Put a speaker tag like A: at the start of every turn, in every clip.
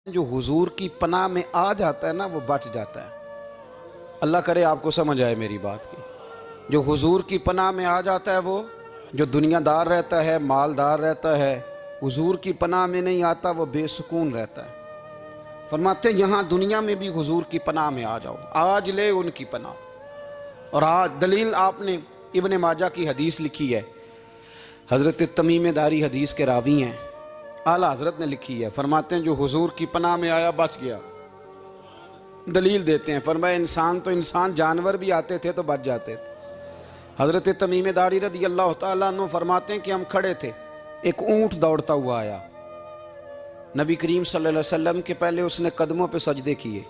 A: जो हुजूर की पनाह में आ जाता है ना वो बच जाता है। अल्लाह करे आपको समझ आए मेरी बात की। जो हुजूर की पनाह में आ जाता है वो जो दुनियादार रहता है, मालदार रहता है, हुजूर की पनाह में नहीं आता वो बेसुकून रहता है। फरमाते यहाँ दुनिया में भी हुजूर की पनाह में आ जाओ, आज ले उनकी पनाह। और आज दलील आपने इब्ने माजा की हदीस लिखी है, हज़रत तमीम दारी हदीस के रावी हैं, आला हजरत ने लिखी है। फरमाते हैं जो हुजूर की पनाह में आया बच गया। दलील देते हैं, फरमाया इंसान तो इंसान, जानवर भी आते थे तो बच जाते थे। हजरत तमीम दारी रज़ी अल्लाह तआला अन्हु फरमाते हैं कि हम खड़े थे, एक ऊंट दौड़ता हुआ आया। नबी करीम सल्लल्लाहु अलैहि वसल्लम के पहले उसने कदमों पे सजदे किए।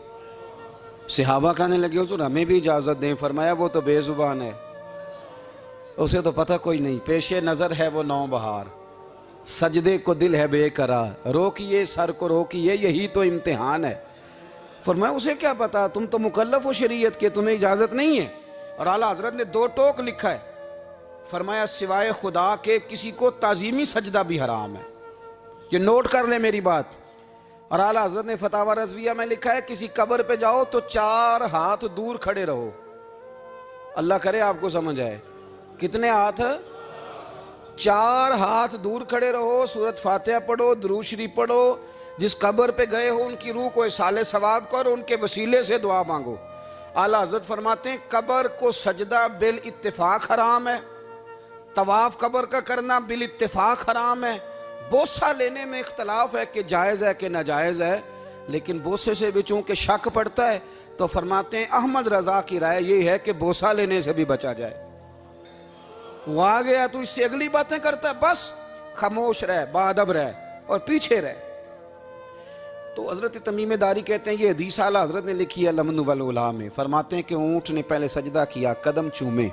A: सहाबा कहने लगे हुजूर हमें भी इजाज़त दें। फरमाया वो तो बेजुबान है, उसे तो पता कोई नहीं, पेशे नज़र है वो नौ बहार, सजदे को दिल है बेकरार, रोकिए सर को रोकिए यही तो इम्तिहान है। फरमाया उसे क्या पता, तुम तो मुकल्लफ हो शरीयत के, तुम्हें इजाज़त नहीं है। और आला हजरत ने दो टोक लिखा है, फरमाया सिवाय खुदा के किसी को ताजीमी सजदा भी हराम है। ये नोट कर ले मेरी बात। और आला हजरत ने फतावा रज़विया में लिखा है किसी कब्र पे जाओ तो 4 हाथ दूर खड़े रहो। अल्लाह करे आपको समझ आए। कितने हाथ? 4 हाथ दूर खड़े रहो, सूरत फातिहा पढ़ो, दुरूद शरीफ पढ़ो, जिस कब्र पे गए हो उनकी रूह को इसाले सवाब करो, उनके वसीले से दुआ मांगो। आला हजरत फरमाते हैं कब्र को सजदा बिल इत्तिफाक हराम है, तवाफ कब्र का करना बिल इत्तिफाक हराम है, बोसा लेने में इख्तलाफ है कि जायज़ है कि नाजायज़ है, लेकिन बोसे से भी चूंकि शक पड़ता है तो फरमाते हैं अहमद रजा की राय ये है कि बोसा लेने से भी बचा जाए। वो आ गया तो इससे अगली बातें करता है, बस खामोश रह, बाअदब रह और पीछे रह। तो हजरत तमीम दारी कहते हैं ये हदीस आला हजरत ने लिखी है लमन वल उला में। फरमाते हैं कि ऊंट ने पहले सजदा किया, कदम चूमे,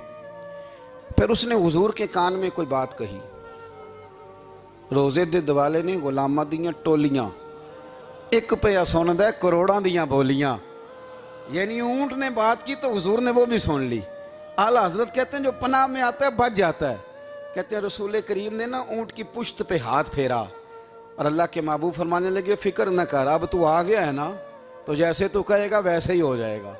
A: फिर उसने हुजूर के कान में कोई बात कही। रोजे दे दिवाले ने गुलामां दियां टोलियां, एक पे सुनदा है करोड़ां दियां बोलियां। यानी ऊंट ने बात की तो हुजूर ने वो भी सुन ली। आला हजरत कहते हैं जो पनाह में आता है बच जाता है। कहते हैं रसूल करीम ने ना ऊंट की पुश्त पे हाथ फेरा और अल्लाह के महबूब फरमाने लगे फिक्र न कर, अब तू आ गया है ना तो जैसे तू कहेगा वैसे ही हो जाएगा,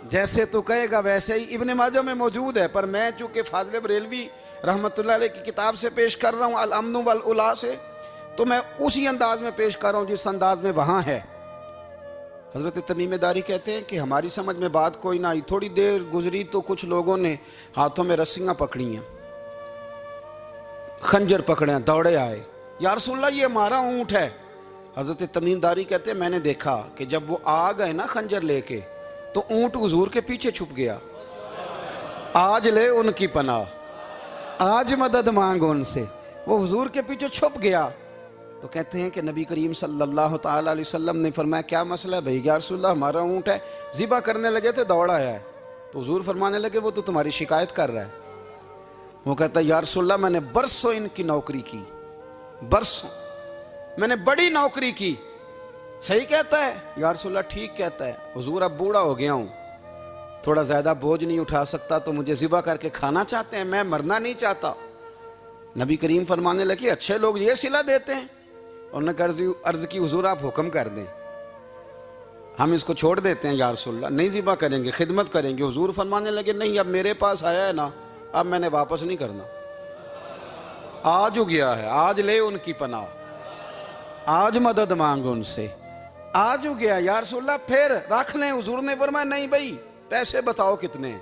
A: जैसे तू कहेगा वैसे ही। इब्ने माजा में मौजूद है, पर मैं चूंकि फाज़िल बरेलवी रहमतुल्लाह अलैह की किताब से पेश कर रहा हूँ अल अम्न वल उला से, तो मैं उसी अंदाज में पेश कर रहा हूँ जिस अंदाज में वहाँ है। हज़रत तमीम दारी कहते हैं कि हमारी समझ में बात कोई ना आई। थोड़ी देर गुजरी तो कुछ लोगों ने हाथों में रस्सियाँ पकड़ी हैं, खंजर पकड़े हैं, दौड़े आए, या रसूलल्लाह ये हमारा ऊँट है। हज़रत तमीम दारी कहते हैं मैंने देखा कि जब वो आ गए ना खंजर लेके तो ऊँट हुजूर के पीछे छुप गया। आज ले उनकी पनाह, आज मदद मांग उनसे, वो हुजूर के पीछे छुप गया। तो कहते हैं कि नबी करीम सल्लल्लाहु ताला अलैहि वसल्लम ने फरमाया क्या मसला है भाई? या रसूलल्लाह हमारा ऊँट है, ज़िबा करने लगे थे दौड़ा आया है। तो हुजूर फरमाने लगे वो तो तुम्हारी शिकायत कर रहा है। वो कहता है या रसूलल्लाह मैंने बरसों इनकी नौकरी की, बरसों मैंने बड़ी नौकरी की। सही कहता है या रसूलल्लाह? ठीक कहता है। हुजूर अब बूढ़ा हो गया हूँ, थोड़ा ज़्यादा बोझ नहीं उठा सकता, तो मुझे ज़िबा करके खाना चाहते हैं, मैं मरना नहीं चाहता। नबी करीम फरमाने लगे अच्छे लोग ये सिला देते हैं। उन्होंने अर्ज़ की हुजूर आप हुक्म कर दें, हम इसको छोड़ देते हैं या रसूलल्लाह, नहीं ज़िबा करेंगे, खिदमत करेंगे। हुजूर फरमाने लगे नहीं, अब मेरे पास आया है ना, अब मैंने वापस नहीं करना, आज हो गया है, आज ले उनकी पनाह, आज मदद मांग उनसे, आज हो गया या रसूलल्लाह फिर रख लें। हुजूर ने फरमाया नहीं भाई पैसे बताओ कितने?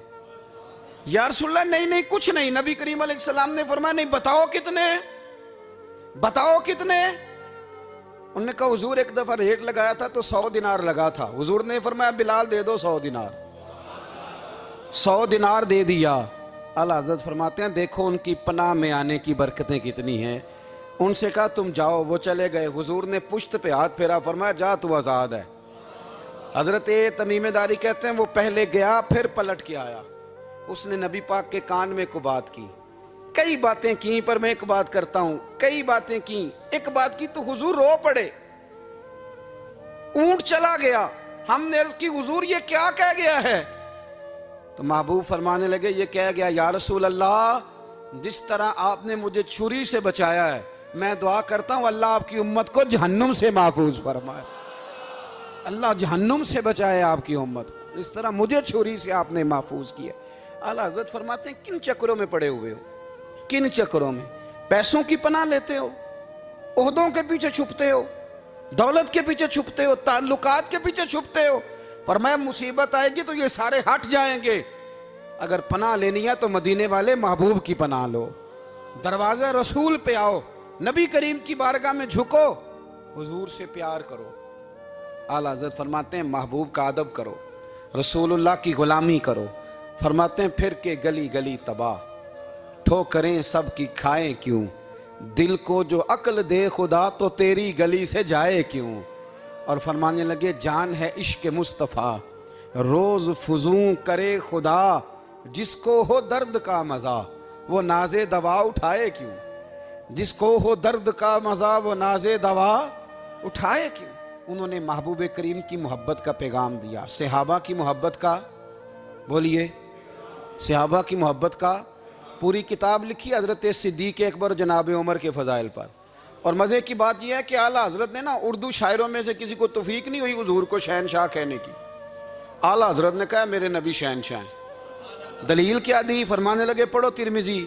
A: या रसूलल्लाह नहीं नहीं कुछ नहीं। नबी करीम अलैहिस्सलाम ने फरमाया नहीं बताओ कितने, बताओ कितने? उन्होंने कहा हुजूर एक दफा रेट लगाया था तो 100 दिनार लगा था। हुजूर ने फरमाया बिलाल दे दो 100 दिनार। 100 दिनार दे दिया। आला हज़रत फरमाते हैं देखो उनकी पनाह में आने की बरकतें कितनी हैं। उनसे कहा तुम जाओ, वो चले गए। हुजूर ने पुश्त पे हाथ फेरा, फरमाया जा तू आज़ाद है। हज़रत तमीम दारी कहते हैं वो पहले गया फिर पलट के आया। उसने नबी पाक के कान में को बात की, कई बातें की, पर मैं एक बात करता हूं, कई बातें की, एक बात की तो हुजूर रो पड़े। ऊंट चला गया, हमने अर्ज़ की हुजूर ये क्या कह गया है? तो महबूब फरमाने लगे ये कह गया या रसूल अल्लाह जिस तरह आपने मुझे छुरी से बचाया है मैं दुआ करता हूं अल्लाह आपकी उम्मत को जहन्नुम से महफूज फरमाए, अल्लाह जहन्नुम से बचाए आपकी उम्मत को, इस तरह मुझे छुरी से आपने महफूज किया। आला हज़रत फरमाते हैं किन चक्करों में पड़े हुए हो, किन चक्करों में? पैसों की पनाह लेते हो, ओहदों के पीछे छुपते हो, दौलत के पीछे छुपते हो, ताल्लुकात के पीछे छुपते हो। फरमाया मुसीबत आएगी तो ये सारे हट जाएंगे। अगर पनाह लेनी है तो मदीने वाले महबूब की पनाह लो, दरवाजा रसूल पे आओ, नबी करीम की बारगाह में झुको, हुजूर से प्यार करो। आला हज़रत फरमाते हैं महबूब का अदब करो, रसूलुल्लाह की गुलामी करो। फरमाते हैं फिर के गली गली तबाह, ठोकरें सब की खाएं क्यों, दिल को जो अक्ल दे खुदा तो तेरी गली से जाए क्यों। और फरमाने लगे जान है इश्क मुस्तफ़ा, रोज़ फुजूं करे खुदा, जिसको हो दर्द का मज़ा वो नाज़े दवा उठाए क्यों, जिसको हो दर्द का मज़ा वो नाज़े दवा उठाए क्यों। उन्होंने महबूब करीम की मोहब्बत का पैगाम दिया, सहाबा की मोहब्बत का, बोलिए, सहाबा की मोहब्बत का पूरी किताब लिखी हज़रत सिद्दीक़ अकबर जनाब उमर के फ़ज़ाइल पर। और मज़े की बात यह है कि आला हज़रत ने ना उर्दू शायरों में से किसी को तौफीक नहीं हुई हुजूर को शहनशाह कहने की। आला हज़रत ने कहा मेरे नबी शहनशाह हैं। दलील क्या दी? फरमाने लगे पढ़ो तिरमिज़ी,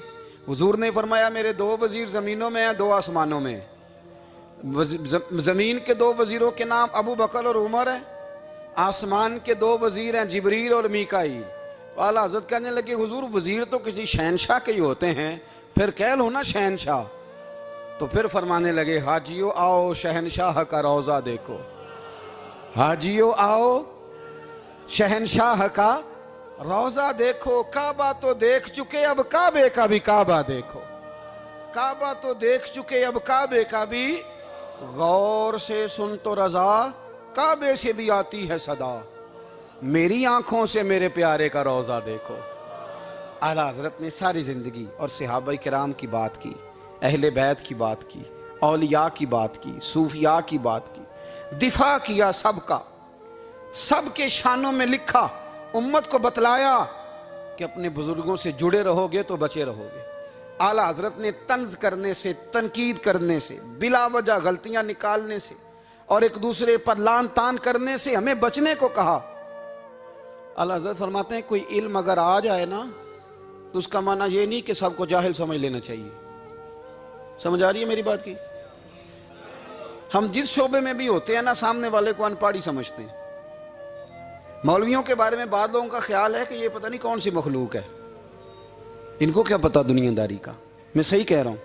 A: हुजूर ने फरमाया मेरे दो वज़ीर ज़मीनों में हैं, दो आसमानों में। ज़मीन के दो वज़ीरों के नाम अबू बकर और उमर हैं, आसमान के दो वज़ीर हैं जिब्रील और मीकाईल। आला हज़रत कहने लगे हुजूर वज़ीर तो किसी शहनशाह के ही होते हैं, फिर कह लो ना शहनशाह। तो फिर फरमाने लगे हाजियो आओ शहनशाह का रोज़ा देखो, हाजियो आओ शहनशाह का रोज़ा देखो। काबा तो देख चुके अब काबे का भी काबा देखो, काबा तो देख चुके अब काबे का भी, गौर से सुन तो रज़ा काबे से भी आती है सदा, मेरी आंखों से मेरे प्यारे का रोज़ा देखो। आला हज़रत ने सारी ज़िंदगी और सहाबाए किराम की बात की, अहले बैत की बात की, औलिया की बात की, सूफिया की बात की, दिफा किया सबका, सबके शानों में लिखा, उम्मत को बतलाया कि अपने बुजुर्गों से जुड़े रहोगे तो बचे रहोगे। आला हज़रत ने तंज करने से, तनकीद करने से, बिला वजह गलतियां निकालने से और एक दूसरे पर लान तान करने से हमें बचने को कहा। आला हज़रत फरमाते हैं कोई इल्म अगर आ जाए ना तो उसका माना ये नहीं कि सबको जाहिल समझ लेना चाहिए। समझ आ रही है मेरी बात की? हम जिस शोबे में भी होते हैं ना, सामने वाले को अनपढ़ ही समझते हैं। मौलवियों के बारे में बाद लोगों का ख्याल है कि ये पता नहीं कौन सी मखलूक है, इनको क्या पता दुनियादारी का। मैं सही कह रहा हूँ।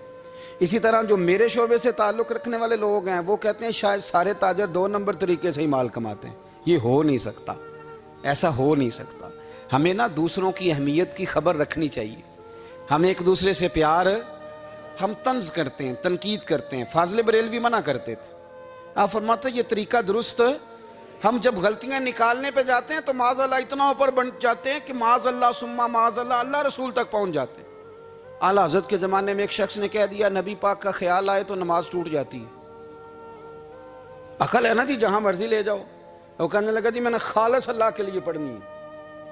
A: इसी तरह जो मेरे शोबे से ताल्लुक़ रखने वाले लोग हैं वो कहते हैं शायद सारे ताजर 2 नंबर तरीके से ही माल कमाते हैं। ये हो नहीं सकता, ऐसा हो नहीं सकता। हमें ना दूसरों की अहमियत की खबर रखनी चाहिए। हम एक दूसरे से प्यार, हम तंज करते हैं, तनकीद करते हैं। फाज़िल बरेलवी मना करते थे, आप फरमाते ये तरीका दुरुस्त। हम जब गलतियां निकालने पे जाते हैं तो माज़अल्लाह इतना ऊपर बन जाते हैं कि माज़अल्लाह सुम्मा माज़अल्लाह अल्लाह रसूल तक पहुंच जाते हैं। आला हज़रत के ज़माने में एक शख्स ने कह दिया नबी पाक का ख्याल आए तो नमाज टूट जाती है। अकल है ना जी, जहां मर्जी ले जाओ। वो कहने लगा जी मैंने खालिस अल्लाह के लिए पढ़नी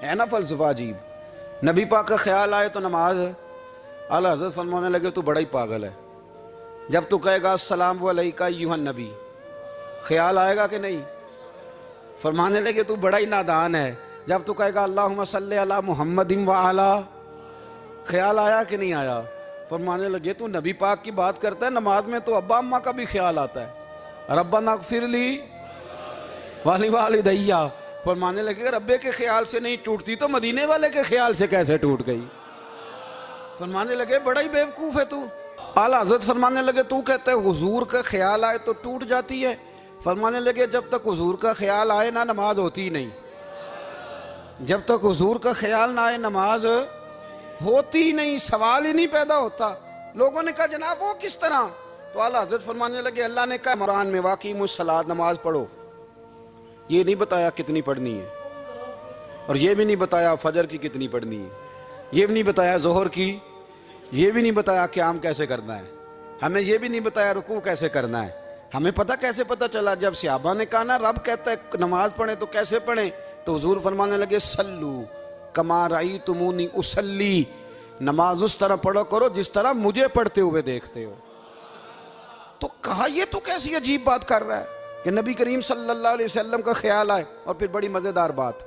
A: है ना फ़लसफ़ा अजीब। नबी पाक का ख्याल आए तो नमाज। आला हज़रत फरमाने लगे तू बड़ा ही पागल है। जब तू कहेगा अस्सलामु अलैका अय्युहन नबी, ख्याल आएगा कि नहीं? फरमाने लगे तू बड़ा ही नादान है। जब तू कहेगा अल्लाहुम्मा सल्ली अला मुहम्मदिन व अला, ख्याल आया कि नहीं आया? फरमाने लगे तू नबी पाक की बात करता है, नमाज में तो अब्बा अम्मा का भी ख्याल आता है। रब्बना ग़फ़िरली वाली वालिदैया। फरमाने लगे रब्बे के ख्याल से नहीं टूटती तो मदीने वाले के ख्याल से कैसे टूट गई? फरमाने लगे बड़ा ही बेवकूफ़ है तू। आला हज़रत फरमाने लगे तू कहता है हुजूर का ख्याल आए तो टूट जाती है। फरमाने लगे जब तक हुजूर का ख्याल आए ना नमाज होती ही नहीं। जब तक हुजूर का ख्याल ना आए नमाज होती ही नहीं, सवाल ही नहीं पैदा होता। लोगों ने कहा जनाब वो किस तरह? तो आला हज़रत फरमाने लगे अल्लाह ने कहा कुरान में वाक़िमुस्सलात, नमाज पढ़ो। ये नहीं बताया कितनी पढ़नी है, और ये भी नहीं बताया फजर की कितनी पढ़नी है, ये भी नहीं बताया जोहर की, ये भी नहीं बताया क़याम कैसे करना है, हमें ये भी नहीं बताया रुकू कैसे करना है। हमें पता कैसे पता चला? जब सहाबा ने कहा ना रब कहता है नमाज पढ़े तो कैसे पढ़े, तो हुजूर फरमाने लगे सल्लू कमा रअयतुमूनी उसल्ली, नमाज उस तरह पढ़ो करो जिस तरह मुझे पढ़ते हुए देखते हो। तो कहा ये तो कैसी अजीब बात कर रहा है कि नबी करीम सल्लल्लाहु अलैहि वसल्लम का ख्याल आए। और फिर बड़ी मज़ेदार बात,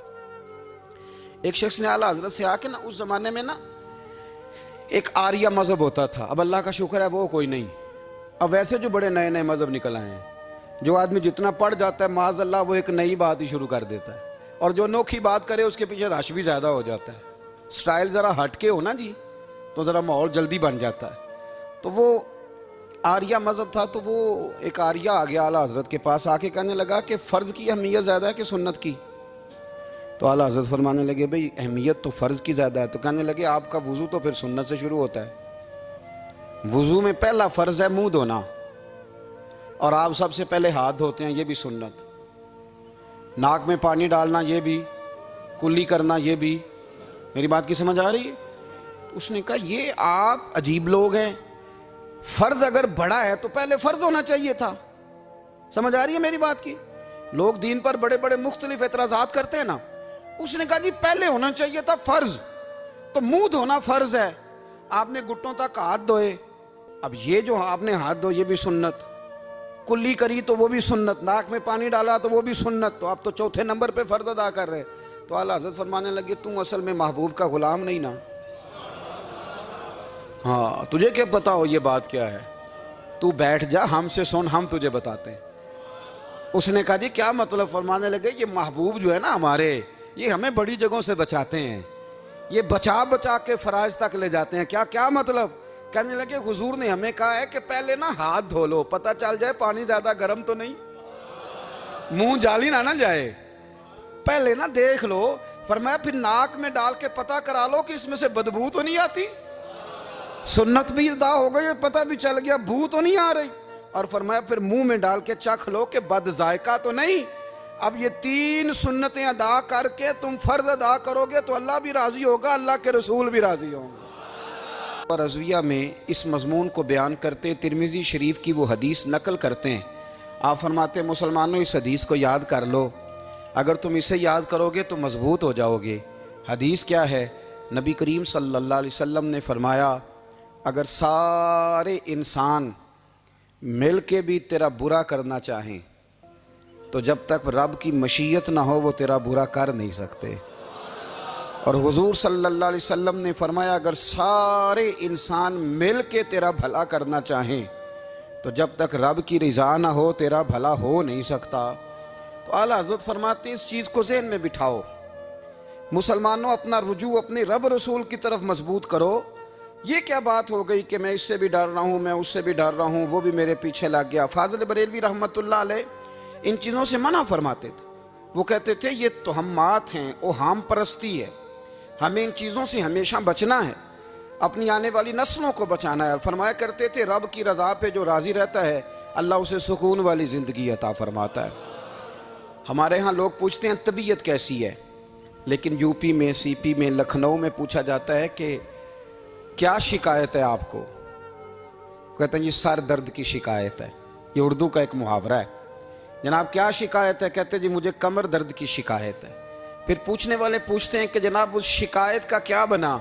A: एक शख्स ने आला हजरत से आके ना, उस ज़माने में ना एक आर्या मज़हब होता था, अब अल्लाह का शुक्र है वो कोई नहीं। अब वैसे जो बड़े नए नए मज़हब निकल आए हैं, जो आदमी जितना पढ़ जाता है माज़अल्लाह वो एक नई बात ही शुरू कर देता है, और जो अनोखी बात करे उसके पीछे रश भी ज़्यादा हो जाता है। स्टाइल ज़रा हट के हो ना जी तो ज़रा माहौल जल्दी बन जाता है। तो वो आर्या मज़हब था, तो वो एक आर्या आ गया आला हज़रत के पास, आके कहने लगा कि फ़र्ज़ की अहमियत ज़्यादा है कि सुन्नत की। तो आला हज़रत फरमाने लगे भाई अहमियत तो फ़र्ज़ की ज़्यादा है। तो कहने लगे आपका वज़ू तो फिर सुन्नत से शुरू होता है। वज़ू में पहला फ़र्ज़ है मुँह धोना, और आप सबसे पहले हाथ धोते हैं, ये भी सुन्नत। नाक में पानी डालना ये भी, कुल्ली करना ये भी। मेरी बात की समझ आ रही है? उसने कहा ये आप अजीब लोग हैं, फ़र्ज़ अगर बड़ा है तो पहले फ़र्ज़ होना चाहिए था। समझ आ रही है मेरी बात की? लोग दीन पर बड़े बड़े मुख्तलिफ एतराज़ात करते हैं ना। उसने कहा जी पहले होना चाहिए था फ़र्ज़, तो मुंह धोना फ़र्ज़ है, आपने घुटनों तक हाथ धोए। अब ये जो आपने हाथ धोए ये भी सुन्नत, कुल्ली करी तो वो भी सुन्नत, नाक में पानी डाला तो वो भी सुन्नत, तो आप तो चौथे नंबर पे फ़र्ज़ अदा कर रहे। तो आला हज़रत फरमाने लगे तुम असल में महबूब का ग़ुलाम नहीं ना। हाँ तुझे क्या पता हो ये बात क्या है, तू बैठ जा हमसे सुन, हम तुझे बताते हैं। उसने कहा जी क्या मतलब? फरमाने लगे ये महबूब जो है ना हमारे, ये हमें बड़ी जगहों से बचाते हैं, ये बचा बचा के फराज तक ले जाते हैं। क्या क्या मतलब? कहने लगे हुजूर ने हमें कहा है कि पहले ना हाथ धो लो, पता चल जाए पानी ज्यादा गर्म तो नहीं, मुंह जाली ना जाए, पहले ना देख लो। फरमाया फिर नाक में डाल के पता करा लो कि इसमें से बदबू तो नहीं आती, सुन्नत भी अदा हो गई, पता भी चल गया बू तो नहीं आ रही। और फरमाया फिर मुंह में डाल के चख लो कि बद जायका तो नहीं। अब ये 3 सुन्नतें अदा करके तुम फर्ज अदा करोगे तो अल्लाह भी राजी होगा, अल्लाह के रसूल भी राजी होंगे। और रज़विया में इस मजमून को बयान करते तिरमिज़ी शरीफ की वो हदीस नकल करते हैं। आप फरमाते मुसलमानों इस हदीस को याद कर लो, अगर तुम इसे याद करोगे तो मजबूत हो जाओगे। हदीस क्या है? नबी करीम सल्लल्लाहु अलैहि वसल्लम ने फरमाया अगर सारे इंसान मिल के भी तेरा बुरा करना चाहें तो जब तक रब की मशीयत ना हो वो तेरा बुरा कर नहीं सकते। और हुजूर सल्लल्लाहु अलैहि वसल्लम ने फरमाया अगर सारे इंसान मिल के तेरा भला करना चाहें तो जब तक रब की रज़ा ना हो तेरा भला हो नहीं सकता। तो आला हज़रत फरमाते हैं इस चीज़ को ज़हन में बिठाओ, मुसलमानों अपना रुजू अपने रब रसूल की तरफ मजबूत करो। ये क्या बात हो गई कि मैं इससे भी डर रहा हूँ, मैं उससे भी डर रहा हूँ, वो भी मेरे पीछे लग गया। फाज़िल बरेलवी रहमतुल्लाह अलैह इन चीज़ों से मना फरमाते थे। वो कहते थे ये तोहमात हैं, ओहाम परस्ती है, हमें इन चीज़ों से हमेशा बचना है, अपनी आने वाली नस्लों को बचाना है। फरमाया करते थे रब की रज़ा पे जो राज़ी रहता है अल्लाह उसे सुकून वाली ज़िंदगी अता फरमाता है। हमारे यहाँ लोग पूछते हैं तबीयत कैसी है, लेकिन यूपी में, सीपी में, लखनऊ में पूछा जाता है कि क्या शिकायत है आपको? कहते हैं ये सर दर्द की शिकायत है। ये उर्दू का एक मुहावरा है। जनाब क्या शिकायत है? कहते जी मुझे कमर दर्द की शिकायत है। फिर पूछने वाले पूछते हैं कि जनाब उस शिकायत का क्या बना?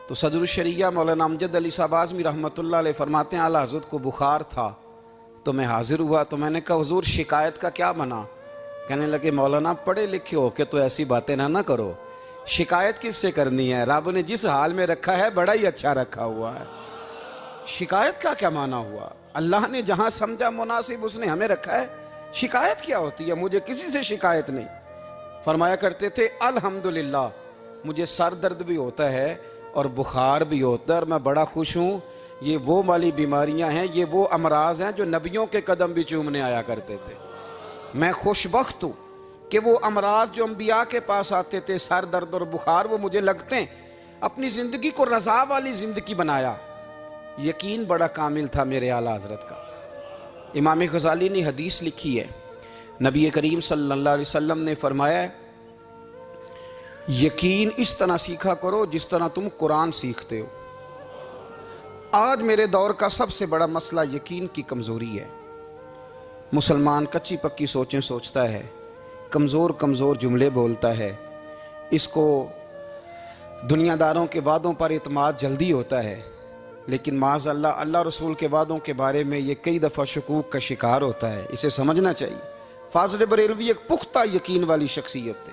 A: तो सदरुल शरिया मौलाना अमजद अली साहब आज़मी रहमतुल्लाह अलैह फरमाते हैं आला हज़रत को बुखार था तो मैं हाजिर हुआ, तो मैंने कहा हुजूर शिकायत का क्या बना? कहने लगे मौलाना पढ़े लिखे हो के तो ऐसी बातें ना करो, शिकायत किससे करनी है? रब ने जिस हाल में रखा है बड़ा ही अच्छा रखा हुआ है। शिकायत का क्या माना हुआ? अल्लाह ने जहां समझा मुनासिब उसने हमें रखा है, शिकायत क्या होती है? मुझे किसी से शिकायत नहीं। फरमाया करते थे अल्हम्दुलिल्लाह मुझे सर दर्द भी होता है और बुखार भी होता है और मैं बड़ा खुश हूँ। ये वो वाली बीमारियां हैं, ये वो अमराज हैं जो नबियों के कदम भी चूमने आया करते थे। मैं खुशबख्त हूँ कि वो अमराज जो अंबिया के पास आते थे, सर दर्द और बुखार, वो मुझे लगते हैं। अपनी ज़िंदगी को रज़ा वाली ज़िंदगी बनाया, यकीन बड़ा कामिल था मेरे आला हज़रत का। इमाम गज़ाली ने हदीस लिखी है, नबी करीम सल्लल्लाहु अलैहि वसल्लम ने फरमाया यकीन इस तरह सीखा करो जिस तरह तुम कुरान सीखते हो। आज मेरे दौर का सबसे बड़ा मसला यकीन की कमज़ोरी है। मुसलमान कच्ची पक्की सोचें सोचता है, कमज़ोर कमज़ोर जुमले बोलता है, इसको दुनियादारों के वादों पर इत्माद जल्दी होता है। लेकिन माज़ अल्लाह अल्लाह रसूल के वादों के बारे में ये कई दफ़ा शकूक का शिकार होता है। इसे समझना चाहिए। फाज़िल बरेलवी एक पुख्ता यकीन वाली शख्सियत थे,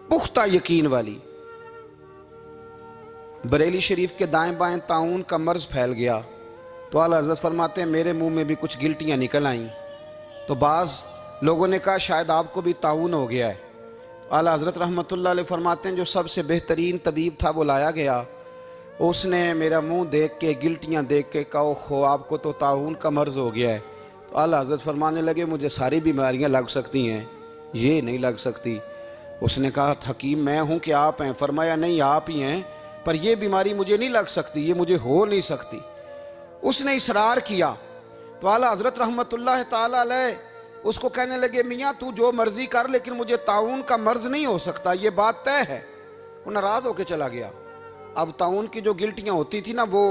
A: पुख्ता यकीन वाली। बरेली शरीफ के दाएं बाएं ताउन का मर्ज फैल गया तो आला हज़रत फरमाते हैं मेरे मुंह में भी कुछ गिल्टियाँ निकल आईं। तो बाज़ लोगों ने कहा शायद आपको भी ताउन हो गया है। आला हज़रत रहमतुल्लाह अलैह फरमाते हैं जो सबसे बेहतरीन तबीब था वो लाया गया। उसने मेरा मुंह देख के, गिल्टियाँ देख के कहा खो आपको तो ताउन का मर्ज हो गया है। तो आला हज़रत फरमाने लगे मुझे सारी बीमारियाँ लग सकती हैं, ये नहीं लग सकती। उसने कहा हकीम मैं हूँ कि आप हैं? फरमाया नहीं आप ही हैं, पर यह बीमारी मुझे नहीं लग सकती, ये मुझे हो नहीं सकती। उसने इसरार किया तो आला हज़रत रहमतुल्लाह ताला अलैह उसको कहने लगे मियाँ तू जो मर्जी कर लेकिन मुझे ताउन का मर्ज नहीं हो सकता, ये बात तय है। वो नाराज होकर चला गया। अब ताउन की जो गिल्टियाँ होती थी ना वो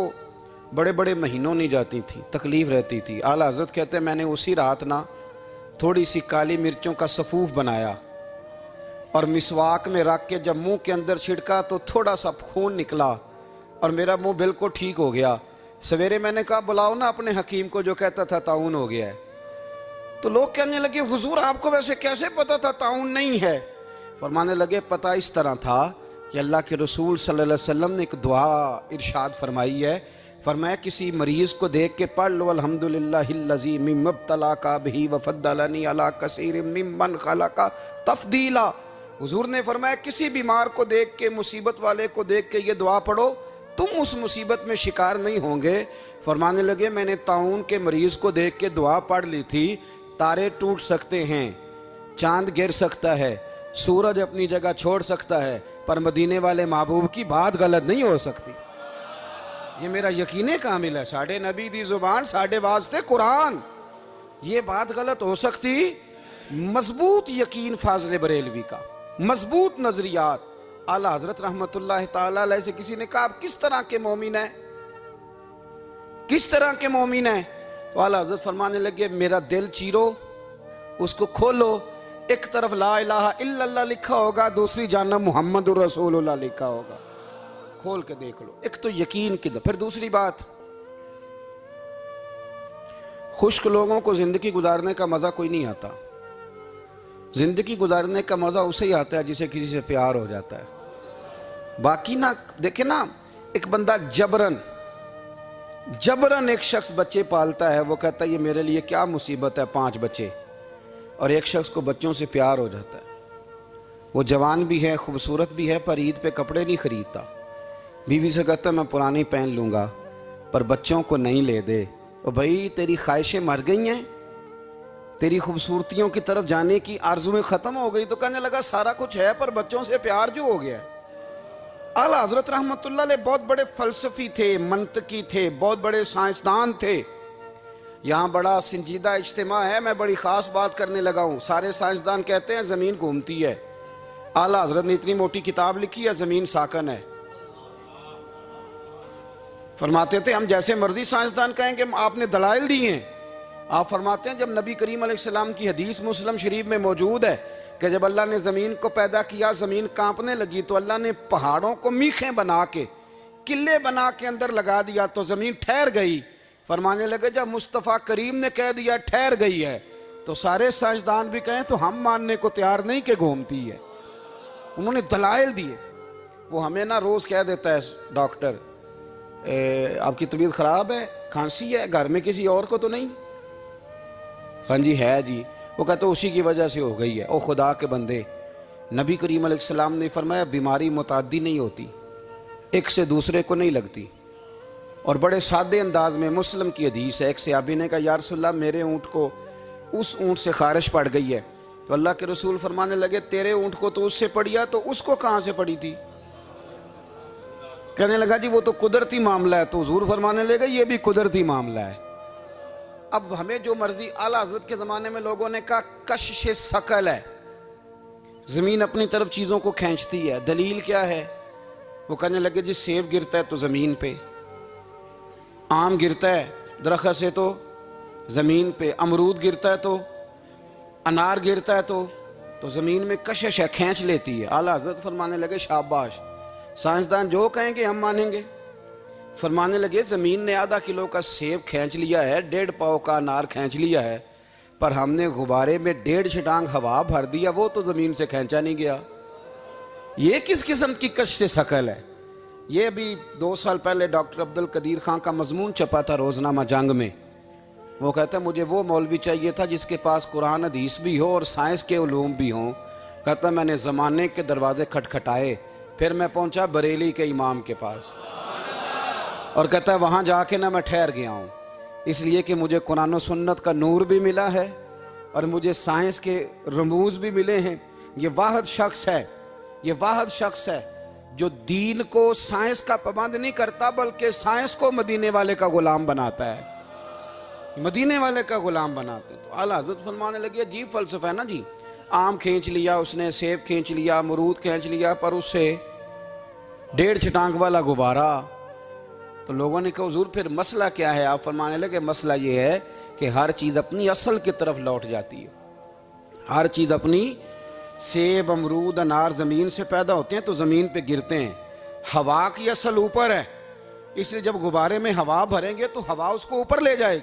A: बड़े बड़े महीनों नहीं जाती थी, तकलीफ रहती थी। आला हज़रत कहते हैं मैंने उसी रात ना थोड़ी सी काली मिर्चों का सफ़ूफ बनाया और मिसवाक में रख के जब मुंह के अंदर छिड़का तो थोड़ा सा खून निकला और मेरा मुंह बिल्कुल ठीक हो गया। सवेरे मैंने कहा बुलाओ ना अपने हकीम को जो कहता था ताउन हो गया है। तो लोग कहने लगे हुजूर आपको वैसे कैसे पता था ताउन नहीं है? फरमाने लगे पता इस तरह था कि अल्लाह के रसूल सल्लल्लाहु अलैहि वसल्लम ने एक दुआ इरशाद फरमाई है। फरमाया किसी मरीज़ को देख के पढ़ लो अल्हम्दुलिल्लाहिल्लज़ी मिम्मब्तला का बिही वफ़द्दलनी अला कसीर मिम्मन खलका तफ़दीला। हुजूर ने फरमाया किसी बीमार को देख के, मुसीबत वाले को देख के ये दुआ पढ़ो, तुम उस मुसीबत में शिकार नहीं होंगे। फरमाने लगे मैंने ताउन के मरीज़ को देख के दुआ पढ़ ली थी। तारे टूट सकते हैं, चांद गिर सकता है, सूरज अपनी जगह छोड़ सकता है, पर मदीने वाले महबूब की बात गलत नहीं हो सकती। ये मेरा यकीन कामिल है। साढ़े नबी दी जुबान साढ़े वास्ते कुरान, ये बात गलत हो सकती? मजबूत यकीन फाज़िल बरेलवी का, मजबूत नजरियात। आला हज़रत रहमतुल्लाह ताला अलैह से किसी ने कहा आप किस तरह के मोमिन हैं, किस तरह के मोमिन हैं? तो आला हज़रत फरमाने लगे मेरा दिल चीरो, उसको खोलो, एक तरफ ला इलाहा इल्लल्लाह लिखा होगा, दूसरी जानब मुहम्मदुर रसूलुल्लाह लिखा होगा। खोल के देख लो। एक तो यकीन की। फिर दूसरी बात, खुश्क लोगों को जिंदगी गुजारने का मजा कोई नहीं आता। जिंदगी गुजारने का मजा उसे ही आता है जिसे किसी से प्यार हो जाता है। बाकी ना देखे ना, एक बंदा जबरन एक शख्स बच्चे पालता है, वो कहता है ये मेरे लिए क्या मुसीबत है 5 बच्चे, और एक शख्स को बच्चों से प्यार हो जाता है। वो जवान भी है, खूबसूरत भी है, पर ईद पे कपड़े नहीं खरीदता। बीवी से कहता मैं पुरानी पहन लूँगा, पर बच्चों को नहीं ले दे। और भाई तेरी ख्वाहिशें मर गई हैं, तेरी खूबसूरतियों की तरफ जाने की आरज़ुएं ख़त्म हो गई। तो कहने लगा सारा कुछ है पर बच्चों से प्यार जो हो गया। आला हज़रत रहमतुल्लाह अलैह बहुत बड़े फ़लसफ़ी थे, मंतकी थे, बहुत बड़े साइंसदान थे। यहाँ बड़ा संजीदा इज्तिमा है, मैं बड़ी ख़ास बात करने लगा हूँ। सारे साइंसदान कहते हैं ज़मीन घूमती है। आला हज़रत ने इतनी मोटी किताब लिखी है ज़मीन साकन है। फरमाते थे हम जैसे मर्जी साइंसदान कहेंगे आपने दलाइल दिए हैं। आप फरमाते हैं जब नबी करीम अलैहिस्सलाम की हदीस मुस्लिम शरीफ में मौजूद है कि जब अल्लाह ने ज़मीन को पैदा किया ज़मीन कांपने लगी तो अल्लाह ने पहाड़ों को मीखें बना के, किले बना के अंदर लगा दिया तो ज़मीन ठहर गई। फरमाने लगे जब मुस्तफ़ा करीम ने कह दिया ठहर गई है तो सारे साइंसदान भी कहें तो हम मानने को तैयार नहीं कि घूमती है। उन्होंने दलाइल दिए। वो हमें ना रोज़ कह देता है डॉक्टर आपकी तबीयत ख़राब है, खांसी है, घर में किसी और को तो नहीं? हाँ जी है जी। वो कहते उसी की वजह से हो गई है। ओ खुदा के बंदे, नबी करीम अलैहिस्सलाम ने फरमाया बीमारी मुताद्दी नहीं होती, एक से दूसरे को नहीं लगती। और बड़े सादे अंदाज में मुस्लिम की हदीस है, एक सहाबी ने कहा या रसूलल्लाह मेरे ऊँट को उस ऊँट से खारिश पड़ गई है। तो अल्लाह के रसूल फरमाने लगे तेरे ऊँट को तो उससे पड़ी है, तो उसको कहाँ से पड़ी थी? कहने लगा जी वो तो कुदरती मामला है। तो हुजूर फरमाने लगे ये भी कुदरती मामला है। अब हमें जो मर्जी, आला हज़रत के ज़माने में लोगों ने कहा कशिश सकल है, ज़मीन अपनी तरफ चीज़ों को खींचती है। दलील क्या है? वो कहने लगे जी सेब गिरता है तो ज़मीन पे, आम गिरता है दरख्त से तो ज़मीन पे, अमरूद गिरता है तो, अनार गिरता है तो ज़मीन में कशिश है, खींच लेती है। आला हज़रत फरमाने लगे शाबाश, साइंसदान जो कहेंगे हम मानेंगे। फरमाने लगे ज़मीन ने आधा किलो का सेब खींच लिया है, 1.5 पाव का अनार खींच लिया है, पर हमने गुब्बारे में 1.5 छटांग हवा भर दिया, वो तो ज़मीन से खींचा नहीं गया। ये किस किस्म की कश से शकल है? ये अभी 2 साल पहले डॉक्टर अब्दुल कदीर खान का मजमून छपा था रोज़नामा जंग में। वो कहता है मुझे वो मौलवी चाहिए था जिसके पास कुरान हदीस भी हो और साइंस के उलूम भी हों। कहता मैंने ज़माने के दरवाजे खटखटाए, फिर मैं पहुंचा बरेली के इमाम के पास, और कहता है वहाँ जाके ना मैं ठहर गया हूँ, इसलिए कि मुझे कुरान और सुन्नत का नूर भी मिला है और मुझे साइंस के रमूज़ भी मिले हैं। ये वाहिद शख्स है, ये वाहिद शख्स है जो दीन को साइंस का पाबंद नहीं करता, बल्कि साइंस को मदीने वाले का गुलाम बनाता है, मदीने वाले का गुलाम बनाते हैं। तो आला हज़रत फरमाने लगे अजीब फ़लसफ़ा है ना जी, आम खींच लिया उसने, सेब खींच लिया, अमरूद खींच लिया, पर उससे 1.5 छटांग वाला गुब्बारा। तो लोगों ने कहा हुज़ूर फिर मसला क्या है? आप फरमाने लगे मसला ये है कि हर चीज़ अपनी असल की तरफ लौट जाती है। हर चीज़ अपनी, सेब अमरूद अनार ज़मीन से पैदा होते हैं तो ज़मीन पे गिरते हैं, हवा की असल ऊपर है, इसलिए जब गुब्बारे में हवा भरेंगे तो हवा उसको ऊपर ले जाएगी।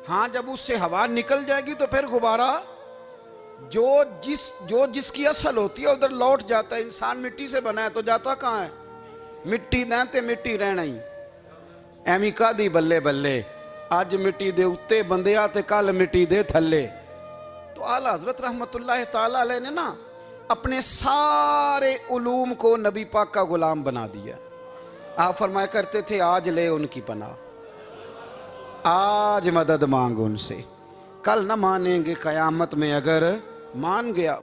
A: हाँ, जब उससे हवा निकल जाएगी तो फिर गुब्बारा जो जिसकी असल होती है उधर लौट जाता है। इंसान मिट्टी से बना है तो जाता कहाँ है? मिट्टी ना ते मिट्टी रहना ही एवं कादी बल्ले बल्ले, अज मिट्टी दे उत्ते बंदिया ते कल मिट्टी दे थल्ले। तो आला हज़रत रहमतुल्लाह ताला अलैह ने ना अपने सारे उलूम को नबी पाक का गुलाम बना दिया। आप फरमाया करते थे आज ले उनकी पनाह, आज मदद मांग उनसे, कल न मानेंगे क़यामत में अगर मान गया।